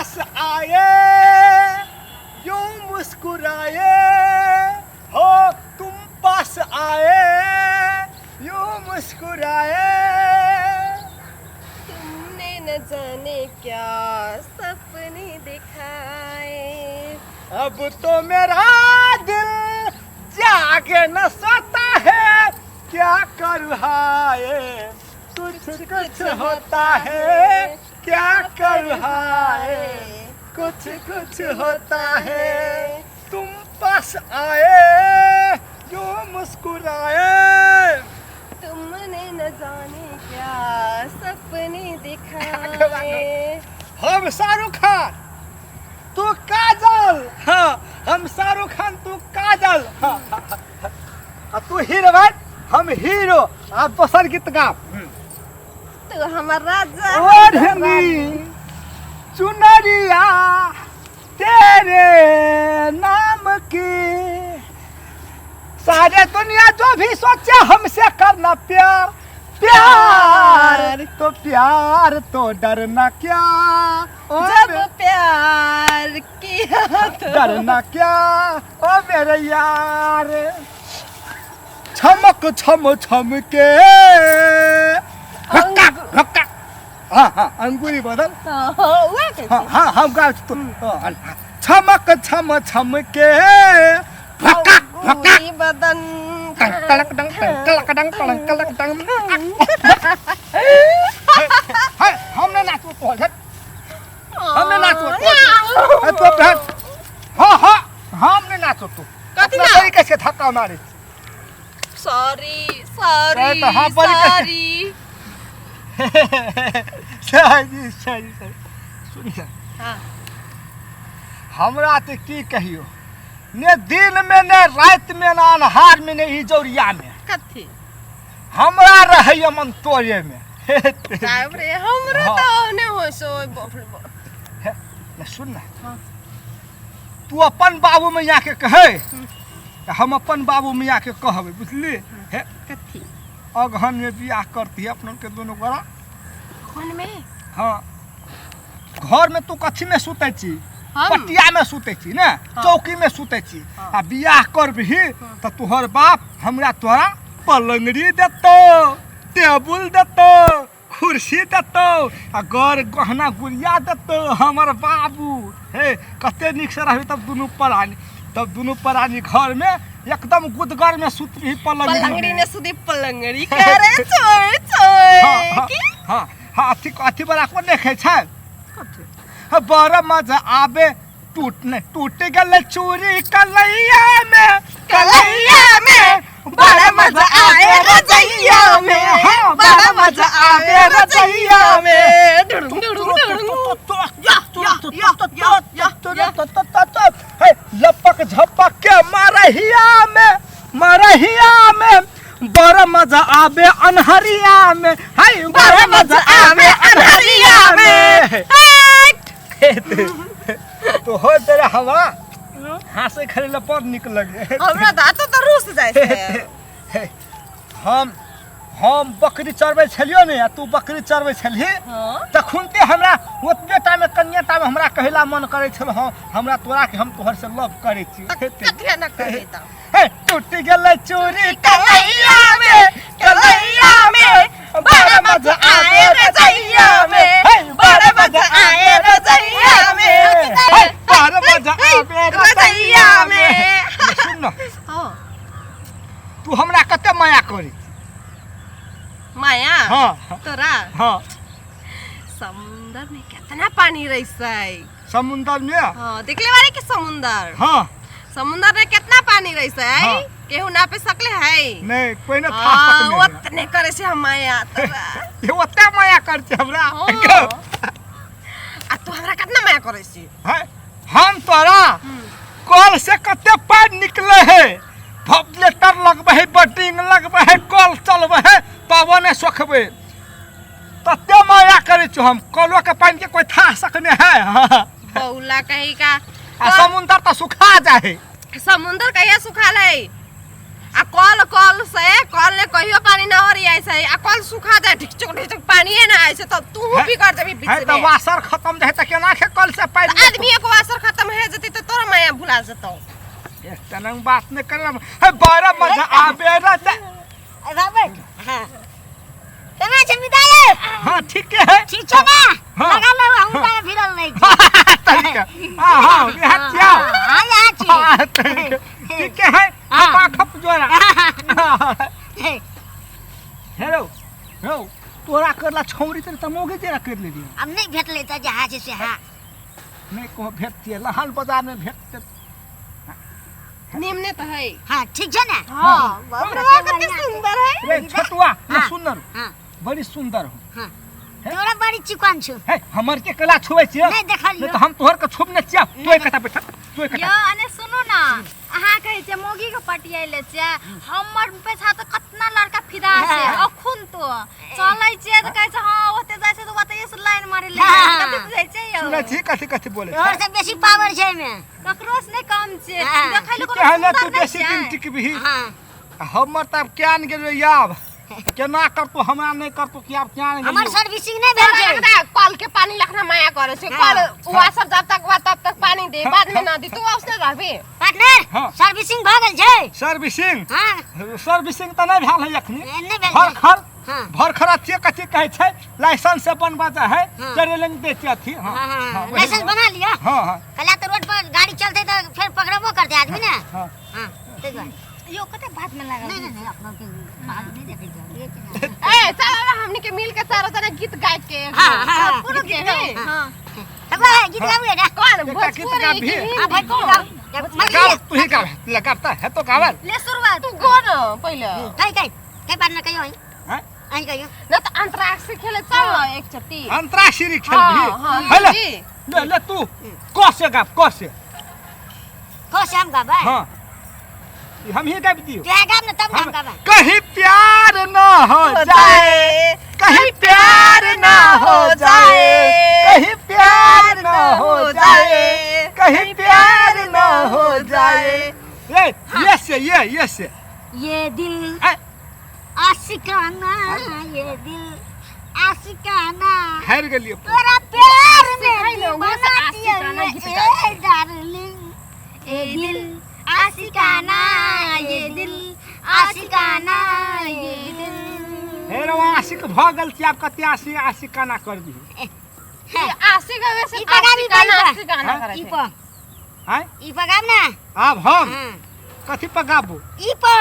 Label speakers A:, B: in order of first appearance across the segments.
A: पास आए यूं मुस्कुराए हो, तुम पास आए यूं मुस्कुराए।
B: तुमने न जाने क्या सपने दिखाए।
A: अब तो मेरा दिल जागे न सोता है, क्या करूँ हाय कुछ कुछ होता है, क्या करूँ हाय कुछ कुछ होता है। तुम पास आए यूं मुस्कुराए।
B: तुमने न जाने क्या सपने दिखाए।
A: हम शाहरुख खान तू काजल, हाँ हम शाहरुख खान तू काजल, हाँ, हाँ, हाँ। तू हीरो भाई हम हीरो, आप दोसर गीत गा।
B: तू हमार राजा
A: ओढ़नी चुनरिया तेरे नाम की, सारे दुनिया जो भी सोचे हमसे करना प्यार, प्यार तो प्यार तो डरना क्या, ओ
B: जब प्यार किया तो
A: डरना क्या ओ मेरे यार। छमक छम छम के हक्का हक्का, हाँ हाँ अंगूरी बदल, हाँ हाँ हम गा तो छमक छम छम के हक्का हक्का
B: बदन
A: कलक डंग कलक डंग कलक कलक डंग। हमने नाचो तो है, हमने नाचो तो है, हाँ हाँ हमने नाचो तो
B: कथी ना
A: तरीके से धक्का मारे।
B: सॉरी सॉरी
A: तो हाँ, बोल के-
B: सॉरी
A: सही सुनिए
B: हाँ
A: हमरा तो की कहियो, ने दिन में ने रात में न अन्हार में ने इजोरिया में
B: कथी
A: हमरा रहे मन तोरे में।
B: साहब रे हमरा
A: हाँ।
B: तो ने हो सो बाप रे बाप।
A: न सुन ना,
B: हाँ।
A: तू अपन बाबू मैया के कहे, हम अपन बाबू मैया के कहबे बुझली। हे
B: कथी
A: अगहन में बियाह करती है अपन के दोनों गोरा।
B: कौन में
A: हाँ घर में तू कथी में सुते छी,
B: हम
A: पटिया में सुते छी ने,
B: हाँ।
A: चौकी में सुते छी।
B: हाँ।
A: आ बियाह करबही तो तुहर बाप हमरा तोरा पलंगड़ी देतो, टेबुल देतो, कुर्सी देतो, आ घर गहना गुड़िया देतो। हमर बाबू हे कते निक से रहबी, तब दुनू परानी, तब दुनू परानी घर में एकदम गुदगर में सुतबी
B: पलंगड़ी
A: पलंगड़ी
B: ने सुधी पलंगड़ी करे छोड़ छोड़ की
A: हाँ हाँ अथी अथी बड़ा को देखे छै, बड़ा मजा आबे टूटने टूट गल चूरी कलैया में,
B: कलैया में बड़ा मजा आए रजैया में,
A: हाँ,
B: बड़ा मजा आए रजैया में।
A: हे लपक झपक के मरहिया में, मरहिया में बड़ा मजा आबे अनहरिया में, हाय
B: बड़ा मजा आवे अनहरिया में।
A: तो हो तेरा हवा हंसे खड़े पर निकल लगे।
B: हमरा दांत तो रूस जाय छै।
A: हम बकरी चरबै छलियो ने, तू बकरी चरबै छलही
B: हां
A: तखुनते हमरा ओतबे टाइम में कन्या टाइम हमरा कहिला मन करे छल, हां हमरा तोरा के हम तोहर से लव करे छी।
B: कथि न करे त
A: हे टूट गेलै चोरी
B: कलैया में, कलैया में बड़ा मजा आए रजैया में, बड़ा मजा आए रजैया में,
A: बड़ा मजा आवे
B: रजैया में।
A: सुन न,
B: हां
A: तू हमरा कते माया करी।
B: माया
A: हाँ
B: तोरा
A: हाँ
B: समुंदर में कितना पानी रहै।
A: समुंदर में
B: हां देखले बारे के समुंदर,
A: हाँ
B: समुंदर में कितना पानी रहै।
A: हाँ।
B: केहू ना पे सकले है।
A: नहीं कोई ना था
B: हाँ,
A: सकने
B: ओतने करे से हम माया तोरा।
A: ये ओते माया करते हमरा।
B: हाँ। आ तू हमरा कितना माया करे छी।
A: हैं? हम तोरा कल से कते पानी निकले है, वेंटिलेटर लगबे है, बटिंग लगबे है, कल चलबे है, तब ने सोखबे तते माया करे छु हम। कलो के पानी के कोई था सकने है।
B: बौला कहीं का
A: आ समुंदर तो सुखा जाए।
B: समुंदर कहिया सुखाल है। आ कल ले कहियो पानी ना हो रही ऐसे आ कल सूखा जाए ढिचक पानी है ना ऐसे तो तू भी कर देबी बीच
A: है
B: में
A: तो वासर खत्म रहे त केना के कल से पानी
B: तो आदमी को वासर खत्म है जती तो तोरा माया भुला जतो
A: एक तनंग बात नहीं करम है बड़ा मजा आबे रे
C: अरे बैठ हां केना छै विदाई
A: हां ठीक है
C: ठीक छै ना
A: हाँ।
C: लगा लो हम का फिरल नहीं
A: तरीका हां बिहार क्या
C: हां यहाँ छी
A: ठीक है आपा खप जोरा हेलो हेलो तोरा करला छौरी त मोगे तेरा कर ले दियो
C: अब नहीं भेटले त जहाज से हां
A: नहीं को भेटतिए लहान बाजार में भेटते
B: निम्न तो है
C: हां ठीक छै ना
B: हां बहुत कितनी सुंदर है
A: रे छोटुआ ये
C: हाँ।
A: सुंदर
C: हां
A: बड़ी सुंदर हो
C: हां तोरा बड़ी चिकन छु
A: है हमर के कला छुए छिए
C: नहीं देखलियो
A: नहीं तो हम तोहर के छुप ने चिया तोय कथा बैठा तोय
D: यो
A: कथा
D: अने सुनु ना अहाँ कहै छै मोगी के पटियाइले छै हमर पेछा त कतना लड़का फिदा छै अखुन तो चलै छै त कहै छै हां ओते जाय छै त बताइए से लाइन मारे ले कते बुझै छै यो
A: सुनै छी कथि कथि बोले
C: तोर से बेसी पावर छै में
D: ककरो से नहीं कम छै
C: हाँ।
D: देखै लोग
A: ठीक है ले तू बेसी दिन टिकबही
C: हां
A: हमर तब क्यान गेल याब केना करतू हमरा नहीं करतू कि आप क्यान गेल
C: हमर सर्विसिंग नहीं भेल छै
B: कल के पानी लखना माया करे छै कल वासर जब तक बा तब तक पानी दे बाद में ना दी तू औसे रहबे
C: पार्टनर
A: हाँ।
C: सर्विसिंग भ गेल छै
A: सर्विसिंग
C: हां
A: सर्विसिंग त नहीं भेल है अखनी
C: नहीं भेल
A: भर
C: छै
A: खर
C: हां
A: भर खरा चेक कथि कहै छै लाइसेंस से बनबा जा है
C: हाँ।
A: ट्रेनिंग देती थी हां
C: हां लाइसेंस बना लिया
A: हां हां
C: कला तो रोड पर गाड़ी चलते तो फिर पकड़बो करते आदमी ना
A: हां
C: हां ते दुआरे
D: यो कते बात में लागल
C: नहीं नहीं अपना के बात नहीं देखे जाओ
B: ए चल हमनी के मिल के चारों जना गीत गाय के
C: हाँ, हाँ,
B: पूरा गीत है
D: हां
C: तब है गीत गावे ना
B: कौन
A: गीत
B: भोजपुरी
A: गा भी।
B: की
C: हां भाई को मत
A: गाव तू ही गाव लगाता है तो गावल
D: ले शुरुआत
B: तू गो न पहिले
C: कई पार्टनर कहियो है
A: हैं
C: आई कहियो
B: न त अंतराक्षरी खेले चल न एक चट्टी
A: अंतराक्षरी खेल
B: हाँ,
A: भी
B: हाँ,
A: हेले
B: जी।
A: ले ले तू क से गाव क से
C: को शाम का भाई
A: हां हम ही गाव दियो
C: ते गाम न तब गाम का भाई
A: कहीं प्यार न हो जाए कहीं प्यार न हो जाए कहीं प्यार न हो जाए कहीं प्यार न हो जाए ये से
C: ये दिल
A: ऐ,
C: आशिकाना ये दिल आशिकाना
A: हार गेलियो
C: तोरा प्यार
B: सिखाई
C: में
B: लो, वहाँ से आशिकाना गीत गाए।
C: ए डार्लिंग ये दिल आशिकाना ये दिल आशिकाना ये दिल
A: हे रो आशिक भ गेल छी आब कते आशिक काना कर दी
B: आशिक वैसे
C: ई पगा भी
B: आशिक गाना
A: हाँ?
B: करे
C: ई
B: छै
C: प
A: हैं
C: ई पगाम ना
A: अब हम
C: हां
A: कथि पर गाबू
C: ई प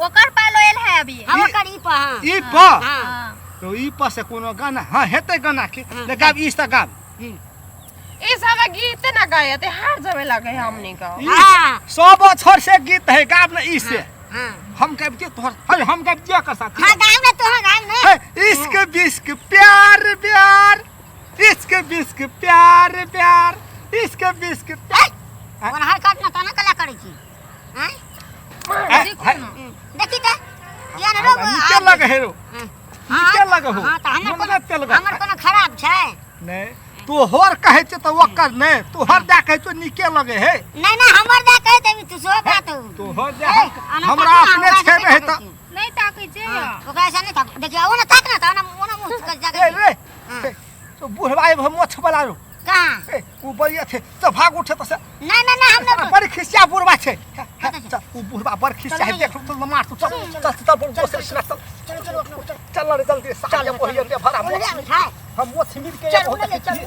D: ओकर पालोयल है अभी
C: हम कर ई प हां
A: ई पर
C: हां
D: हां
A: तो ई पर से कोनो गाना हां हेते गाना के ले गाब ई से गाब
B: ई सब गीत ना गाए ते हार जावे लगे हमनी का
C: हां
A: सब बछर से गीत है गाब न ई से
C: हां
A: हम गाब के तोहर है हम गाब दिया कर साथ
C: हां गाम ना तो गाम ना
A: है इश्क बिस्क प्यार प्यार इश्क बिस्क प्यार प्यार इश्क बिस्क
C: और हर काट ना तना कला करे छी हैं देखी त यार रो
A: नीचे लगे हेरो नीचे लगे हो
C: हां त
A: हमरा तेल गा
C: हमर कोनो खराब छै
A: नहीं तू होर कहे छ त ओकर नहीं तू हर जा कहे छ नीचे लगे है
C: नहीं नहीं हमर जा कह देबी तू सो बात हो
A: तू होर जा हमरा अपने छे रहे त
D: नहीं ताकै छै यो
C: ओकरा से नहीं ताक देखियो ओ ना ताक ना त ना ओना मुंह कर जा
A: ए रे तो बुढ़वाई हम मोछ वाला रो
C: कहां
A: ऊ बढ़िया थे तो भाग उठे तो से
C: नहीं नहीं नहीं हम ना
A: बड़ी खिसिया बुढ़वा छे ऊ बुढ़वा बड़ खिसिया है देख तो मार तू चल चल चल बोल दोसर से चल
C: चलो चलो अपना
A: चल रे जल्दी साले पहिए भरा
C: चल
A: हम मोछ मिल के
C: चल चल